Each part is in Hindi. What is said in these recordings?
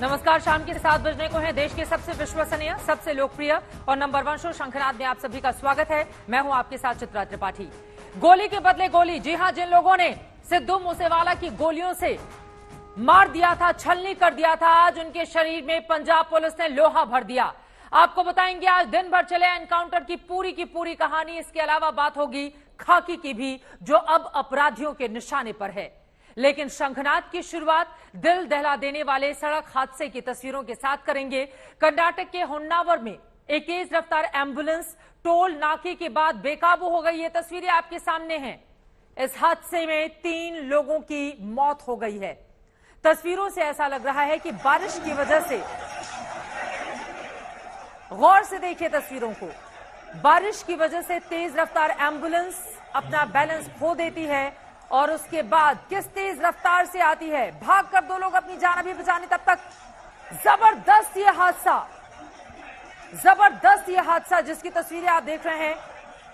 नमस्कार, शाम के 7 बजने को है। देश के सबसे विश्वसनीय, सबसे लोकप्रिय और नंबर 1 शो शंखनाद में आप सभी का स्वागत है। मैं हूं आपके साथ चित्रा त्रिपाठी। गोली के बदले गोली। जी हां, जिन लोगों ने सिद्धू मूसेवाला की गोलियों से मार दिया था, छलनी कर दिया था, आज उनके शरीर में पंजाब पुलिस ने लोहा भर दिया। आपको बताएंगे आज दिन भर चले एनकाउंटर की पूरी कहानी। इसके अलावा बात होगी खाकी की भी, जो अब अपराधियों के निशाने पर है। लेकिन शंखनाद की शुरुआत दिल दहला देने वाले सड़क हादसे की तस्वीरों के साथ करेंगे। कर्नाटक के होन्नावर में एक तेज रफ्तार एम्बुलेंस टोल नाके के बाद बेकाबू हो गई। ये तस्वीरें आपके सामने हैं। इस हादसे में 3 लोगों की मौत हो गई है। तस्वीरों से ऐसा लग रहा है कि बारिश की वजह से, गौर से देखिए तस्वीरों को, बारिश की वजह से तेज रफ्तार एम्बुलेंस अपना बैलेंस खो देती है और उसके बाद किस तेज रफ्तार से आती है। भागकर 2 लोग अपनी जान भी बचाने, तब तक जबरदस्त ये हादसा जिसकी तस्वीरें आप देख रहे हैं,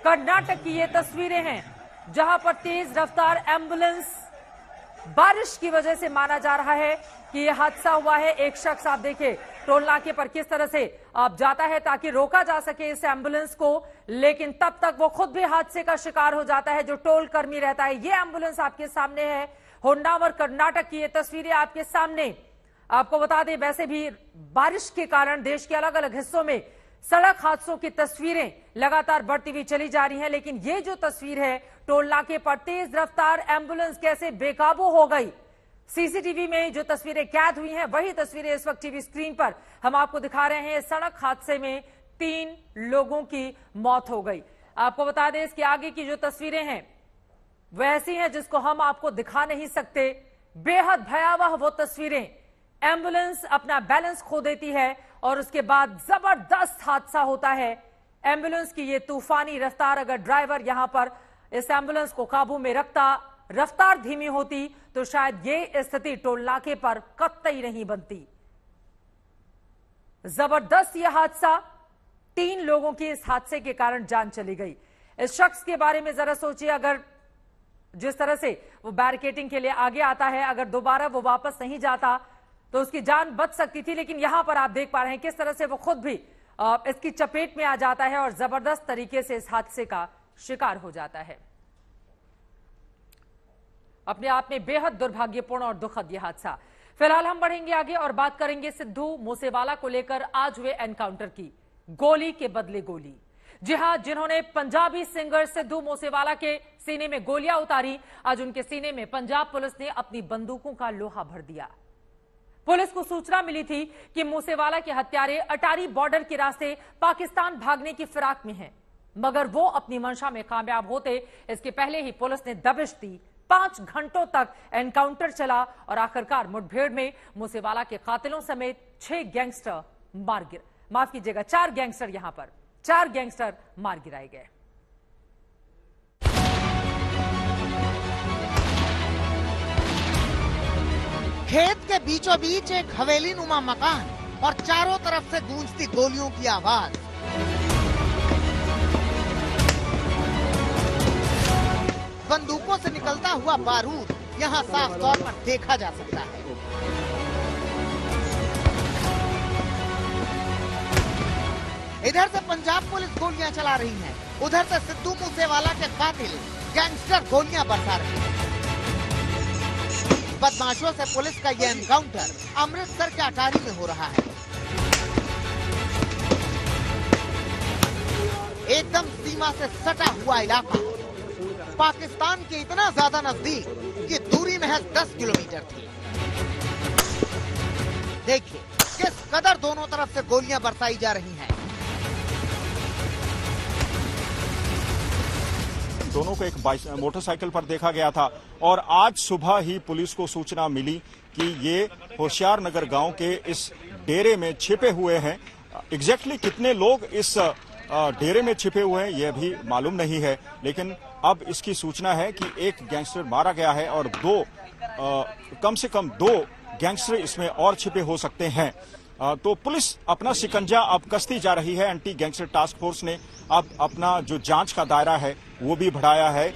कर्नाटक की ये तस्वीरें हैं जहां पर तेज रफ्तार एम्बुलेंस, बारिश की वजह से माना जा रहा है कि यह हादसा हुआ है। एक शख्स आप देखिए टोल नाके पर किस तरह से आप जाता है ताकि रोका जा सके इस एम्बुलेंस को, लेकिन तब तक वो खुद भी हादसे का शिकार हो जाता है, जो टोल कर्मी रहता है। ये एम्बुलेंस आपके सामने है, होन्नावर कर्नाटक की ये तस्वीरें आपके सामने। आपको बता दें, वैसे भी बारिश के कारण देश के अलग अलग हिस्सों में सड़क हादसों की तस्वीरें लगातार बढ़ती हुई चली जा रही हैं, लेकिन ये जो तस्वीर है टोल नाके पर तेज रफ्तार एम्बुलेंस कैसे बेकाबू हो गई, सीसीटीवी में जो तस्वीरें कैद हुई हैं, वही तस्वीरें इस वक्त टीवी स्क्रीन पर हम आपको दिखा रहे हैं। सड़क हादसे में 3 लोगों की मौत हो गई। आपको बता दें, इसके आगे की जो तस्वीरें हैं वैसी हैं जिसको हम आपको दिखा नहीं सकते। बेहद भयावह वो तस्वीरें। एम्बुलेंस अपना बैलेंस खो देती है और उसके बाद जबरदस्त हादसा होता है। एम्बुलेंस की ये तूफानी रफ्तार, अगर ड्राइवर यहां पर इस एम्बुलेंस को काबू में रखता, रफ्तार धीमी होती, तो शायद ये स्थिति टोल नाके पर कतई नहीं बनती। जबरदस्त यह हादसा, 3 लोगों की इस हादसे के कारण जान चली गई। इस शख्स के बारे में जरा सोचिए, अगर जिस तरह से वो बैरिकेडिंग के लिए आगे आता है, अगर दोबारा वो वापस नहीं जाता तो उसकी जान बच सकती थी, लेकिन यहां पर आप देख पा रहे हैं किस तरह से वो खुद भी इसकी चपेट में आ जाता है और जबरदस्त तरीके से इस हादसे का शिकार हो जाता है। अपने आप में बेहद दुर्भाग्यपूर्ण और दुखद यह हादसा। फिलहाल हम बढ़ेंगे आगे और बात करेंगे सिद्धू मूसेवाला को लेकर आज हुए एनकाउंटर की। गोली के बदले गोली। जी हां, जिन्होंने पंजाबी सिंगर सिद्धू मूसेवाला के सीने में गोलियां उतारी, आज उनके सीने में पंजाब पुलिस ने अपनी बंदूकों का लोहा भर दिया। पुलिस को सूचना मिली थी कि मूसेवाला के हत्यारे अटारी बॉर्डर के रास्ते पाकिस्तान भागने की फिराक में हैं, मगर वो अपनी मंशा में कामयाब होते इसके पहले ही पुलिस ने दबिश दी। 5 घंटों तक एनकाउंटर चला और आखिरकार मुठभेड़ में मूसेवाला के कातिलों समेत 4 गैंगस्टर मार गिराए गए। खेत के बीचों बीच एक हवेली नुमा मकान और चारों तरफ से गूंजती गोलियों की आवाज। बंदूकों से निकलता हुआ बारूद यहाँ साफ तौर पर देखा जा सकता है। इधर से पंजाब पुलिस गोलियां चला रही है, उधर से सिद्धू मूसेवाला के कातिल गैंगस्टर गोलियां बरसा रहे हैं। बदमाशों से पुलिस का यह एनकाउंटर अमृतसर के अटारी में हो रहा है। एकदम सीमा से सटा हुआ इलाका, पाकिस्तान के इतना ज्यादा नजदीक कि दूरी महज 10 किलोमीटर थी। देखिए किस कदर दोनों तरफ से गोलियां बरसाई जा रही हैं। दोनों को एक मोटरसाइकिल पर देखा गया था और आज सुबह ही पुलिस को सूचना मिली कि ये होशियार नगर गांव के इस डेरे में छिपे हुए हैं। एग्जैक्टली कितने लोग इस डेरे में छिपे हुए हैं यह भी मालूम नहीं है, लेकिन अब इसकी सूचना है कि एक गैंगस्टर मारा गया है और कम से कम 2 गैंगस्टर इसमें और छिपे हो सकते हैं। तो पुलिस अपना शिकंजा अब कसती जा रही है। एंटी गैंगस्टर टास्क फोर्स ने अब अपना जो जांच का दायरा है वो भी बढ़ाया है।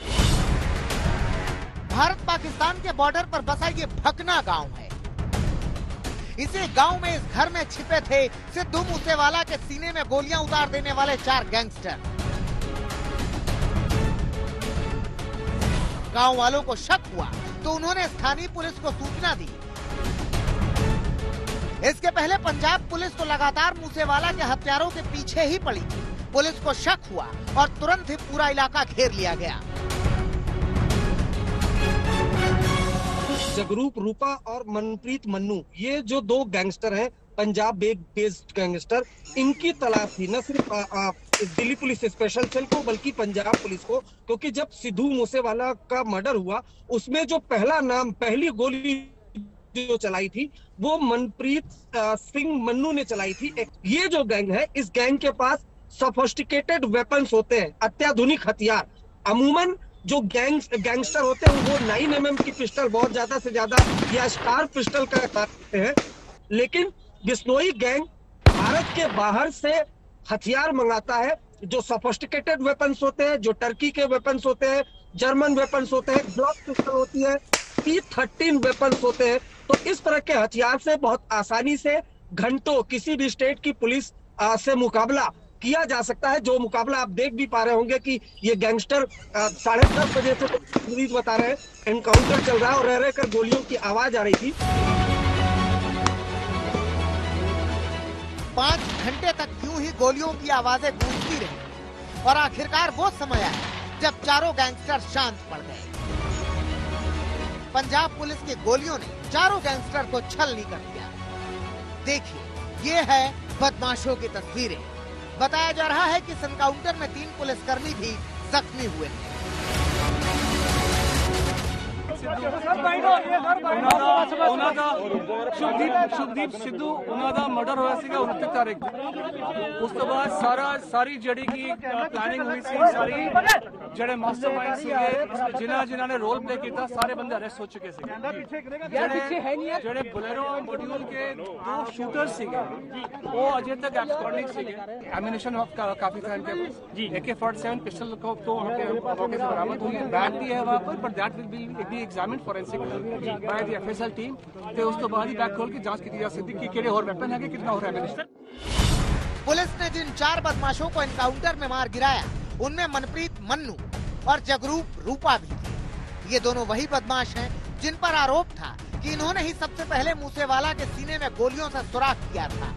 भारत पाकिस्तान के बॉर्डर पर बसा ये भकना गांव है। इसी गांव में इस घर में छिपे थे सिद्धू मूसेवाला के सीने में गोलियां उतार देने वाले 4 गैंगस्टर। गांव वालों को शक हुआ तो उन्होंने स्थानीय पुलिस को सूचना दी। इसके पहले पंजाब पुलिस तो लगातार मूसेवाला के हत्यारों के पीछे ही पड़ी थी। पुलिस को शक हुआ और तुरंत ही पूरा इलाका घेर लिया गया। जगरूप रूपा और मनप्रीत मन्नू, ये जो 2 गैंगस्टर हैं, पंजाब बेस्ड गैंगस्टर, इनकी तलाश थी न सिर्फ दिल्ली पुलिस स्पेशल सेल को बल्कि पंजाब पुलिस को, क्योंकि जब सिद्धू मूसेवाला का मर्डर हुआ उसमें जो पहली गोली जो चलाई थी वो मनप्रीत सिंह मन्नू ने चलाई थी। ये जो गैंग है, इस गैंग के पास सोफिस्टिकेटेड वेपन्स होते हैं, अत्याधुनिक हथियार। अमूमन जो गैंगस्टर होते हैं वो 9mm की पिस्टल बहुत ज्यादा से ज्यादा या स्टार पिस्टल का करते हैं, लेकिन बिश्नोई गैंग भारत के बाहर से हथियार मंगाता है जो सोफिस्टिकेटेड वेपन्स होते हैं, जो टर्की के वेपन्स होते हैं, जर्मन वेपन्स होते हैं, ग्लॉक पिस्टल होती है, P13 वेपन्स होते हैं। तो इस तरह के हथियार से बहुत आसानी से घंटों किसी भी स्टेट की पुलिस से मुकाबला किया जा सकता है। जो मुकाबला आप देख भी पा रहे होंगे कि ये गैंगस्टर 10:30 बजे से पुलिस बता रहे हैं एनकाउंटर चल रहा है और रह रहकर गोलियों की आवाज आ रही थी। 5 घंटे तक यूं ही गोलियों की आवाजें गूंजती रही और आखिरकार वो समय आया जब चारों गैंगस्टर शांत पड़ गए। पंजाब पुलिस की गोलियों ने चारों गैंगस्टर को छलनी कर दिया। देखिए, ये है बदमाशों की तस्वीरें। बताया जा रहा है कि इस एनकाउंटर में 3 पुलिसकर्मी भी जख्मी हुए हैं। शुभदीप सिद्धू उन्होंने मर्डर होया सीगा 29 तारीख उस तो बाद सारी जड़ी की प्लानिंग हुई सी, सारी जड़े मास्टरमाइंड सीगे जिन्हां ने रोल प्ले किया, सारे बंदे अरेस्ट हो चुके सीगे। जड़े बोलेरो मॉड्यूल के 2 शूटर्स सीगे वो अजय तक एब्सकॉर्डिंग सीगे। एमिनेशन काफी था इनके पास, AK-47 पिस्टल को मौके से बरामद हुई है, बैग भी है वहाँ पर, but that will be examined forensic by the FSL team. ते उस तो बाद ही बैग खोल के जांच की जा सकती कि केड़े और वेपन है, कितना और एमिनेशन। पुलिस ने जिन 4 बदमाशों को एनकाउंटर में मार गिराया उनमें मनप्रीत मन्नू और जगरूप रूपा भी थे। ये दोनों वही बदमाश हैं जिन पर आरोप था कि इन्होंने ही सबसे पहले मूसेवाला के सीने में गोलियों से सुराख किया था।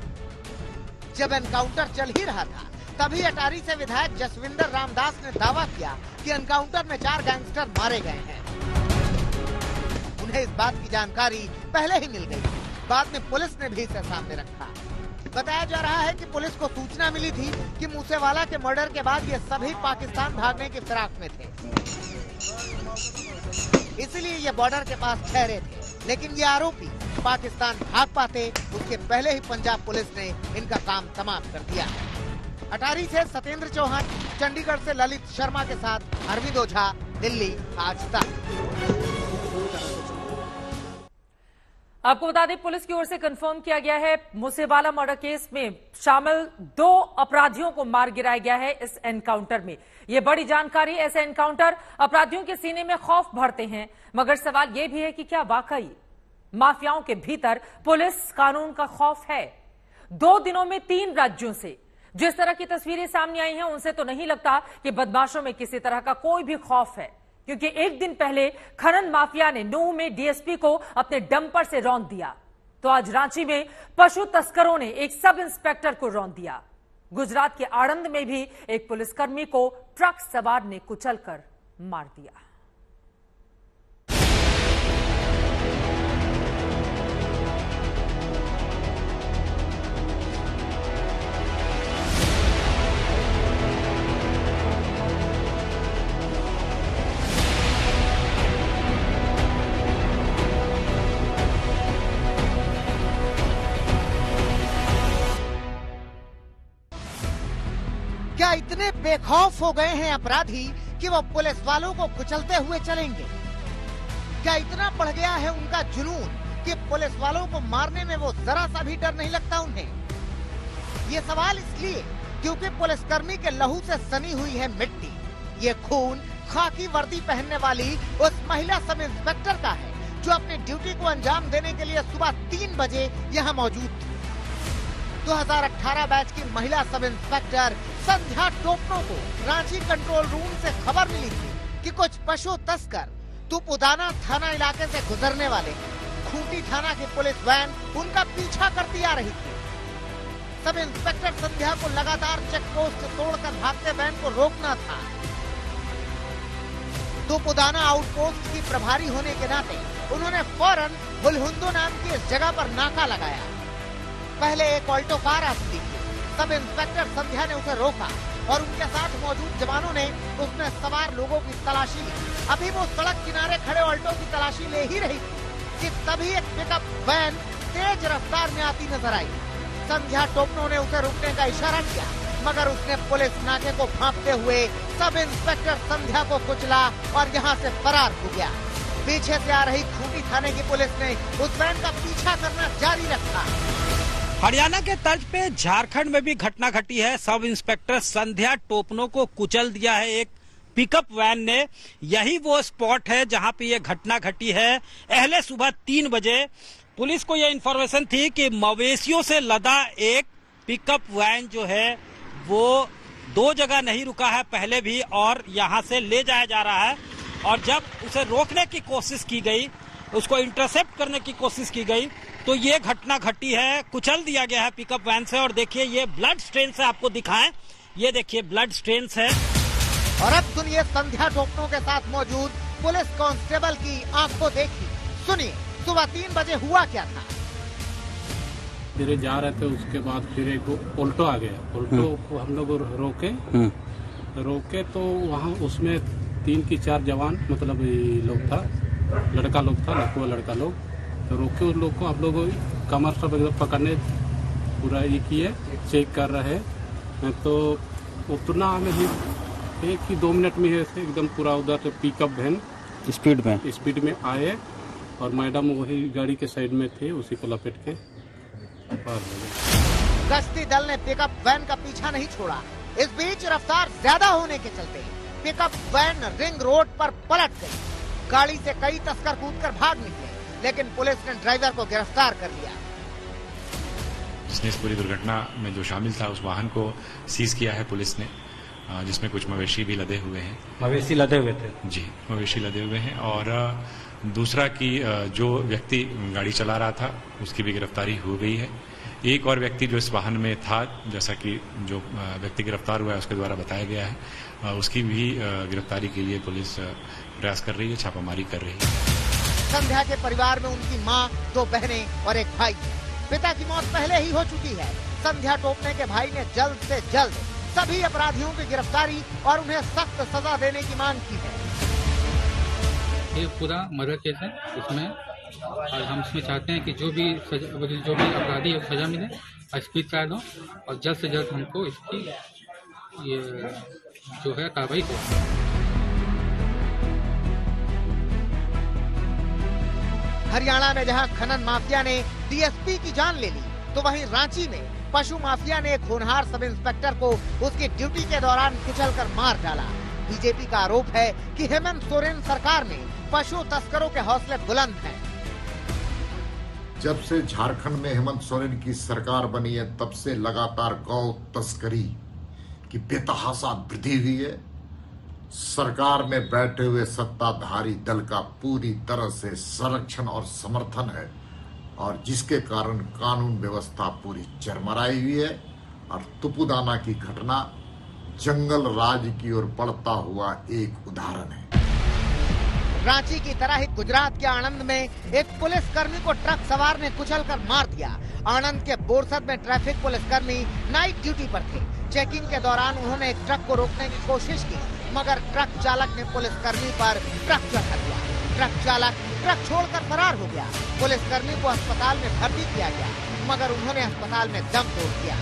जब एनकाउंटर चल ही रहा था तभी अटारी से विधायक जसविंदर रामदास ने दावा किया कि एनकाउंटर में 4 गैंगस्टर मारे गए हैं। उन्हें इस बात की जानकारी पहले ही मिल गई, बाद में पुलिस ने भी इसे सामने रखा। बताया जा रहा है कि पुलिस को सूचना मिली थी कि मूसेवाला के मर्डर के बाद ये सभी पाकिस्तान भागने की फिराक में थे, इसलिए ये बॉर्डर के पास ठहरे थे। लेकिन ये आरोपी पाकिस्तान भाग पाते उसके पहले ही पंजाब पुलिस ने इनका काम तमाम कर दिया। अटारी से सत्येंद्र चौहान, चंडीगढ़ से ललित शर्मा के साथ अरविंद ओझा, दिल्ली आज तक। आपको बता दें, पुलिस की ओर से कंफर्म किया गया है मूसेवाला मर्डर केस में शामिल 2 अपराधियों को मार गिराया गया है इस एनकाउंटर में। ये बड़ी जानकारी। ऐसे एनकाउंटर अपराधियों के सीने में खौफ भरते हैं, मगर सवाल ये भी है कि क्या वाकई माफियाओं के भीतर पुलिस कानून का खौफ है? 2 दिनों में 3 राज्यों से जिस तरह की तस्वीरें सामने आई हैं उनसे तो नहीं लगता कि बदमाशों में किसी तरह का कोई भी खौफ है, क्योंकि एक दिन पहले खनन माफिया ने नूह में डीएसपी को अपने डंपर से रौंद दिया, तो आज रांची में पशु तस्करों ने एक सब इंस्पेक्टर को रौंद दिया। गुजरात के आणंद में भी एक पुलिसकर्मी को ट्रक सवार ने कुचलकर मार दिया। क्या इतने बेखौफ हो गए हैं अपराधी कि वो पुलिस वालों को कुचलते हुए चलेंगे? क्या इतना बढ़ गया है उनका जुनून कि पुलिस वालों को मारने में वो जरा सा भी डर नहीं लगता उन्हें? ये सवाल इसलिए क्योंकि पुलिसकर्मी के लहू से सनी हुई है मिट्टी। ये खून खाकी वर्दी पहनने वाली उस महिला सब इंस्पेक्टर का है जो अपनी ड्यूटी को अंजाम देने के लिए सुबह 3 बजे यहाँ मौजूद थी। 2018 बैच की महिला सब इंस्पेक्टर संध्या टोपनो को रांची कंट्रोल रूम से खबर मिली थी कि कुछ पशु तस्कर तुपुदाना थाना इलाके से गुजरने वाले खूंटी थाना की पुलिस वैन उनका पीछा करती आ रही थी। सब इंस्पेक्टर संध्या को लगातार चेक पोस्ट तोड़कर भागते वैन को रोकना था। तुपुदाना आउटपोस्ट की प्रभारी होने के नाते उन्होंने फौरन हुलहुंदो नाम की इस जगह पर नाका लगाया। पहले एक ऑल्टो कार आती थी। सब इंस्पेक्टर संध्या ने उसे रोका और उनके साथ मौजूद जवानों ने उसमें सवार लोगों की तलाशी ली। अभी वो सड़क किनारे खड़े ऑल्टो की तलाशी ले ही रही थी कि तभी एक पिकअप वैन तेज रफ्तार में आती नजर आई। संध्या टोपनो ने उसे रुकने का इशारा किया, मगर उसने पुलिस नाके को भांपते हुए सब इंस्पेक्टर संध्या को कुचला और यहाँ से फरार हो गया। पीछे से आ रही खूंटी थाने की पुलिस ने उस वैन का पीछा करना जारी रखा। हरियाणा के तर्ज पे झारखंड में भी घटना घटी है। सब इंस्पेक्टर संध्या टोपनो को कुचल दिया है एक पिकअप वैन ने। यही वो स्पॉट है जहां पे ये घटना घटी है। अहले सुबह 3 बजे पुलिस को यह इंफॉर्मेशन थी कि मवेशियों से लदा एक पिकअप वैन जो है वो 2 जगह नहीं रुका है पहले भी और यहां से ले जाया जा रहा है। और जब उसे रोकने की कोशिश की गई, उसको इंटरसेप्ट करने की कोशिश की गई, तो ये घटना घटी है। कुचल दिया गया है पिकअप वैन से। और देखिए ये ब्लड स्ट्रेन से आपको दिखाएं, ये देखिए ब्लड स्ट्रेन है। और अब सुनिए संध्या टोपनो के साथ मौजूद पुलिस कांस्टेबल की आंखों देखी। सुनिए सुबह 3 बजे हुआ क्या था। धीरे जा रहे थे, उसके बाद फिर एक ऑल्टो आ गया। ऑल्टो को हम लोग रोके तो वहाँ उसमें 3 की 4 जवान मतलब लोग था, लड़का लोग था, लड़का लोग तो रोके। उन लोग को हम लोग कमर सब एकदम पकड़ने पूरा ये किए, चेक कर रहे हैं। तो उतना में ही 1 ही 2 मिनट में एकदम पूरा उधर से पिकअप वैन स्पीड में आए और मैडम वही गाड़ी के साइड में थे, उसी को लपेट के पार हो गए। गश्ती दल ने पिकअप वैन का पीछा नहीं छोड़ा। इस बीच रफ्तार ज्यादा होने के चलते पिकअप वैन रिंग रोड पर पलट गई। गाड़ी से कई तस्कर कूदकर भाग निकले, लेकिन पुलिस ने ड्राइवर को गिरफ्तार कर लिया। जिसने इस पूरी दुर्घटना में जो शामिल था उस वाहन को सीज किया है पुलिस ने, जिसमें कुछ मवेशी भी लदे हुए हैं। मवेशी लदे हुए थे जी, मवेशी लदे हुए हैं। और दूसरा कि जो व्यक्ति गाड़ी चला रहा था उसकी भी गिरफ्तारी हो गई है। एक और व्यक्ति जो इस वाहन में था, जैसा कि जो व्यक्ति गिरफ्तार हुआ है उसके द्वारा बताया गया है, उसकी भी गिरफ्तारी के लिए पुलिस प्रयास कर रही है, छापामारी कर रही है। संध्या के परिवार में उनकी मां, 2 बहनें और एक भाई। पिता की मौत पहले ही हो चुकी है। संध्या टोपने के भाई ने जल्द से जल्द सभी अपराधियों की गिरफ्तारी और उन्हें सख्त सजा देने की मांग की है। ये पूरा मर्डर केस है इसमें, और हम इसमें चाहते हैं कि जो भी अपराधी है सजा मिले, स्पीड ट्रायल हो और जल्द से जल्द हमको इसकी ये जो है कार्रवाई हो। हरियाणा में जहां खनन माफिया ने डीएसपी की जान ले ली, तो वहीं रांची में पशु माफिया ने एक होनहार सब इंस्पेक्टर को उसकी ड्यूटी के दौरान कुचलकर मार डाला। बीजेपी का आरोप है कि हेमंत सोरेन सरकार में पशु तस्करों के हौसले बुलंद हैं। जब से झारखंड में हेमंत सोरेन की सरकार बनी है, तब से लगातार गौ तस्करी की बेतहाशा वृद्धि हुई है। सरकार में बैठे हुए सत्ताधारी दल का पूरी तरह से संरक्षण और समर्थन है, और जिसके कारण कानून व्यवस्था पूरी चरमराई हुई है। और तुपुदाना की घटना जंगल राज की ओर बढ़ता हुआ एक उदाहरण है। रांची की तरह ही गुजरात के आणंद में एक पुलिसकर्मी को ट्रक सवार ने कुचलकर मार दिया। आणंद के बोरसद में ट्रैफिक पुलिसकर्मी नाइट ड्यूटी पर थे। चेकिंग के दौरान उन्होंने एक ट्रक को रोकने की कोशिश की, मगर ट्रक चालक ने पुलिसकर्मी पर ट्रक चढ़ा दिया। ट्रक चालक ट्रक छोड़कर फरार हो गया। पुलिसकर्मी को अस्पताल में भर्ती किया गया, मगर उन्होंने अस्पताल में दम तोड़ दिया।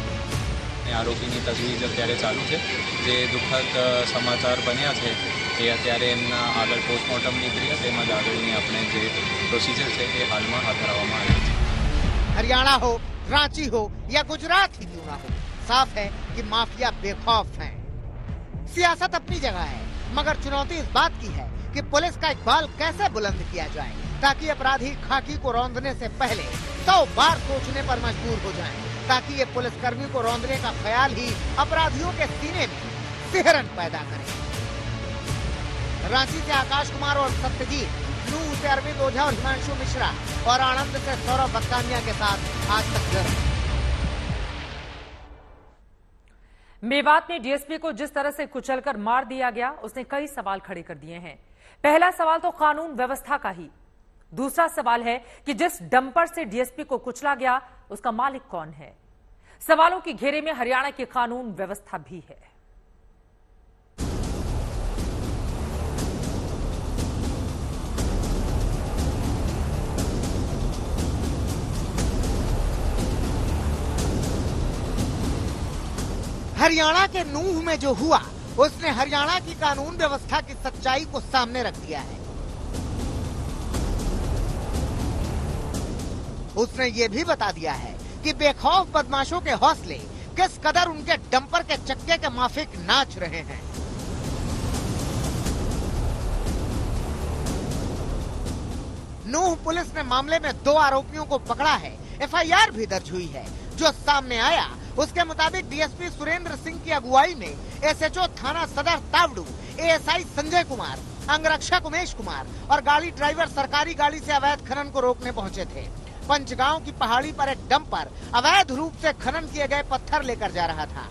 आरोपीनी तजवीज अत्यारे चालू है। जे दुखद समाचार बन्या है એ અત્યારે એમના આગળ પોસ્ટમોર્ટમની ક્રિયા તેમજ આગળની આપણે જે પ્રોસિજર છે એ હાલમાં હાથ ધરવામાં આવી છે। हरियाणा हो, रांची हो या गुजरात ही क्यों ना हो, साफ है कि माफिया बेखौफ हैं। सियासत अपनी जगह है, मगर चुनौती इस बात की है कि पुलिस का इकबाल कैसे बुलंद किया जाए। ताकि अपराधी खाकी को रौंदने से पहले 100 बार सोचने पर मजबूर हो जाएं, ताकि ये पुलिसकर्मी को रौंदने का ख्याल ही अपराधियों के सीने में सिहरन पैदा करे। रांची से आकाश कुमार और सत्यजीत, नूह से अरविंद ओझा और हिमांशु मिश्रा और आनंद से सौरभ बत्तानिया के साथ आज तक ब्यूरो। मेवात में डीएसपी को जिस तरह से कुचलकर मार दिया गया, उसने कई सवाल खड़े कर दिए हैं। पहला सवाल तो कानून व्यवस्था का ही। दूसरा सवाल है कि जिस डंपर से डीएसपी को कुचला गया, उसका मालिक कौन है। सवालों के घेरे में हरियाणा की कानून व्यवस्था भी है। हरियाणा के नूह में जो हुआ, उसने हरियाणा की कानून व्यवस्था की सच्चाई को सामने रख दिया है। उसने ये भी बता दिया है कि बेखौफ बदमाशों के हौसले किस कदर उनके डंपर के चक्के के माफिक नाच रहे हैं। नूह पुलिस ने मामले में 2 आरोपियों को पकड़ा है। एफआईआर भी दर्ज हुई है। जो सामने आया उसके मुताबिक डीएसपी सुरेंद्र सिंह की अगुवाई में एसएचओ थाना सदर तावड़ू, एएसआई संजय कुमार, अंगरक्षक उमेश कुमार और गाड़ी ड्राइवर सरकारी गाड़ी से अवैध खनन को रोकने पहुंचे थे। पंचगांव की पहाड़ी पर एक डंपर अवैध रूप से खनन किए गए पत्थर लेकर जा रहा था।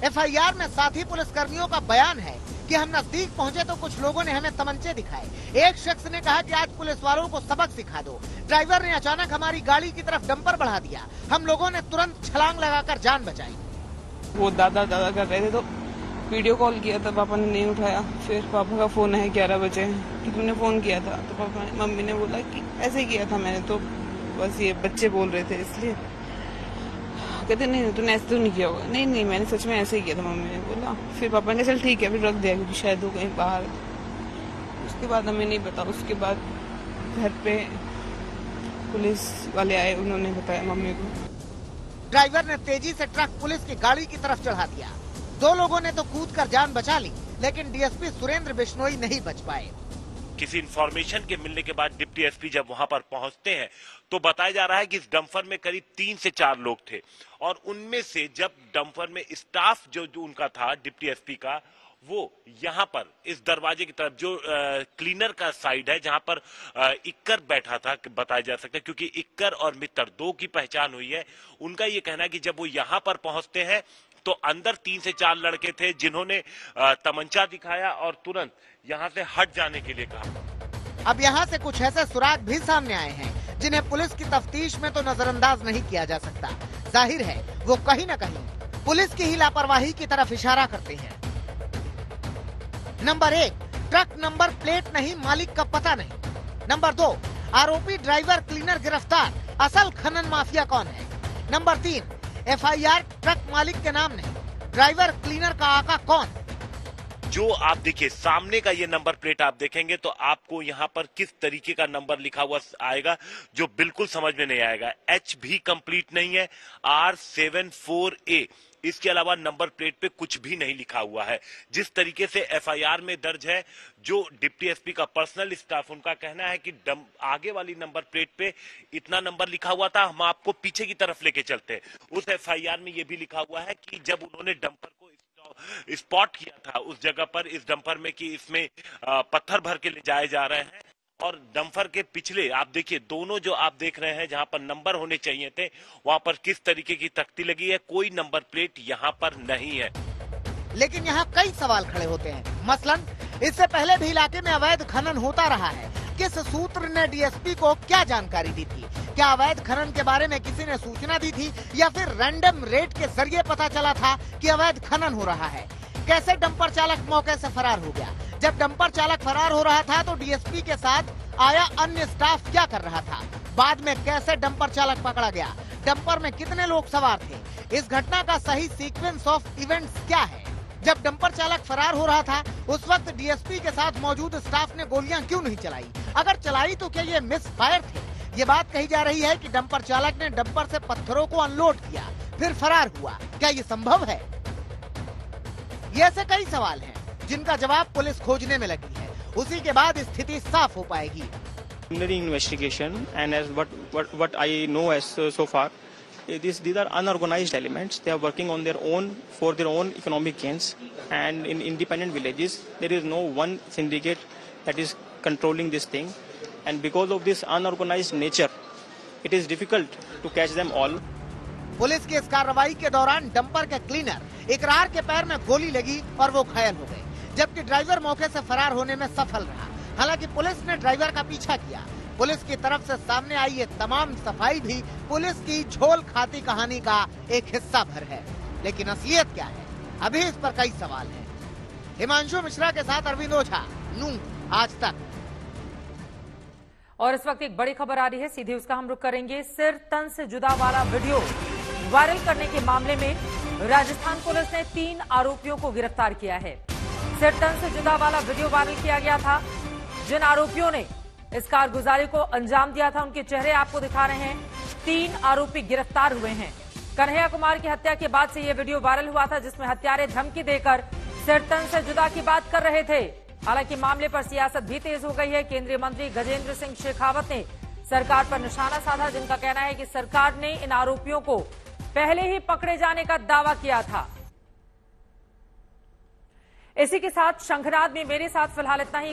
एफआईआर में साथी पुलिसकर्मियों का बयान है कि हम नजदीक पहुंचे तो कुछ लोगों ने हमें तमंचे दिखाए। एक शख्स ने कहा कि आज पुलिस वालों को सबक सिखा दो। ड्राइवर ने अचानक हमारी गाड़ी की तरफ डंपर बढ़ा दिया। हम लोगों ने तुरंत छलांग लगाकर जान बचाई। वो दादा कर रहे थे तो वीडियो कॉल किया था, पापा ने नहीं उठाया। फिर पापा का फोन है 11 बजे कि तुमने फोन किया था, तो पापा मम्मी ने बोला कि ऐसे ही किया था मैंने, तो बस ये बच्चे बोल रहे थे इसलिए। कहते नहीं तूने ऐसे तो नहीं किया होगा। नहीं मैंने सच में ऐसे ही किया था, मम्मी ने बोला। फिर पापा ने चल ठीक है, फिर रख दिया क्योंकि शायद वो कहीं बाहर। उसके बाद हमें नहीं पता। उसके बाद घर पे पुलिस वाले आए, उन्होंने बताया मम्मी को। ड्राइवर ने तेजी से ट्रक पुलिस की गाड़ी की तरफ चढ़ा दिया। 2 लोगों ने तो कूदकर जान बचा ली, लेकिन डीएसपी सुरेंद्र बिश्नोई नहीं बच पाए। किसी इंफॉर्मेशन के मिलने के बाद डिप्टी एसपी जब वहां पर पहुंचते हैं तो बताया जा रहा है कि इस डंपर में करीब 3 से 4 लोग थे और उनमें से जब डंपर में स्टाफ जो उनका था डिप्टी एसपी का, वो यहाँ पर इस दरवाजे की तरफ जो क्लीनर का साइड है जहां पर इक्कर बैठा था, बताया जा सकता है क्योंकि इक्कर और मित्तर 2 की पहचान हुई है। उनका ये कहना है कि जब वो यहाँ पर पहुंचते हैं तो अंदर 3 से 4 लड़के थे जिन्होंने तमंचा दिखाया और तुरंत यहाँ से हट जाने के लिए कहा। अब यहाँ से कुछ ऐसे सुराग भी सामने आए हैं जिन्हें पुलिस की तफ्तीश में तो नजरअंदाज नहीं किया जा सकता। जाहिर है वो कहीं न कहीं पुलिस की ही लापरवाही की तरफ इशारा करते हैं। नंबर 1, ट्रक नंबर प्लेट नहीं, मालिक का पता नहीं। नंबर 2, आरोपी ड्राइवर क्लीनर गिरफ्तार, असल खनन माफिया कौन है। नंबर 3, एफआईआर ट्रक मालिक के नाम नहीं, ड्राइवर क्लीनर का आका कौन। जो आप देखिए सामने का ये नंबर प्लेट आप देखेंगे तो आपको यहाँ पर किस तरीके का नंबर लिखा हुआ आएगा जो बिल्कुल समझ में नहीं आएगा। एच भी कंप्लीट नहीं है, R74A, इसके अलावा नंबर प्लेट पे कुछ भी नहीं लिखा हुआ है। जिस तरीके से एफआईआर में दर्ज है, जो डिप्टी एसपी का पर्सनल स्टाफ, उनका कहना है कि आगे वाली नंबर प्लेट पे इतना नंबर लिखा हुआ था, हम आपको पीछे की तरफ लेके चलते। उस एफआईआर में ये भी लिखा हुआ है कि जब उन्होंने डंपर को स्पॉट किया था उस जगह पर इस डंपर में कि इसमें पत्थर भर के ले जाए जा रहे हैं, और डंपर के पिछले आप देखिए दोनों जो आप देख रहे हैं जहां पर नंबर होने चाहिए थे वहां पर किस तरीके की तख्ती लगी है, कोई नंबर प्लेट यहां पर नहीं है। लेकिन यहाँ कई सवाल खड़े होते हैं। मसलन इससे पहले भी इलाके में अवैध खनन होता रहा है। किस सूत्र ने डीएसपी को क्या जानकारी दी थी? क्या अवैध खनन के बारे में किसी ने सूचना दी थी या फिर रैंडम रेड के जरिए पता चला था कि अवैध खनन हो रहा है? कैसे डंपर चालक मौके से फरार हो गया? जब डंपर चालक फरार हो रहा था तो डीएसपी के साथ आया अन्य स्टाफ क्या कर रहा था? बाद में कैसे डंपर चालक पकड़ा गया? डंपर में कितने लोग सवार थे? इस घटना का सही सीक्वेंस ऑफ इवेंट्स क्या है? जब डंपर चालक फरार हो रहा था उस वक्त डीएसपी के साथ मौजूद स्टाफ ने गोलियां क्यों नहीं चलाई? अगर चलाई तो क्या ये मिस फायर थे? ये बात कही जा रही है कि डंपर चालक ने डंपर से पत्थरों को अनलोड किया फिर फरार हुआ। क्या ये संभव है? ये ऐसे कई सवाल हैं जिनका जवाब पुलिस खोजने में लगी है। उसी के बाद स्थिति साफ हो पाएगी। Preliminary investigation, and as what I know as so far, these are unorganized elements. They are working on their own for their own economic gains, and in independent villages there is no one syndicate that is controlling this thing, and because of this unorganized nature, it is difficult to catch them all. Police की इस कार्रवाई के दौरान डंपर के क्लीनर इकरार के पैर में गोली लगी और वो घायल हो गए, जबकि ड्राइवर मौके से फरार होने में सफल रहा। हालांकि पुलिस ने ड्राइवर का पीछा किया। पुलिस की तरफ से सामने आई ये तमाम सफाई भी पुलिस की झोल खाती कहानी का एक हिस्सा भर है, लेकिन असलियत क्या है, अभी इस पर कई सवाल हैं। हिमांशु मिश्रा के साथ अरविंद ओझा, नून आज तक। और इस वक्त एक बड़ी खबर आ रही है, सीधे उसका हम रुख करेंगे। सिर तन से जुदा वाला वीडियो वायरल करने के मामले में राजस्थान पुलिस ने 3 आरोपियों को गिरफ्तार किया है। सिर तन से जुदा वाला वीडियो वायरल किया गया था। जिन आरोपियों ने इस कारगुजारी को अंजाम दिया था, उनके चेहरे आपको दिखा रहे हैं। 3 आरोपी गिरफ्तार हुए हैं। कन्हैया कुमार की हत्या के बाद से यह वीडियो वायरल हुआ था, जिसमें हत्यारे धमकी देकर सिर तन से जुदा की बात कर रहे थे। हालांकि मामले पर सियासत भी तेज हो गई है। केंद्रीय मंत्री गजेंद्र सिंह शेखावत ने सरकार पर निशाना साधा, जिनका कहना है कि सरकार ने इन आरोपियों को पहले ही पकड़े जाने का दावा किया था। इसी के साथ शंखनाद में मेरे साथ फिलहाल इतना ही।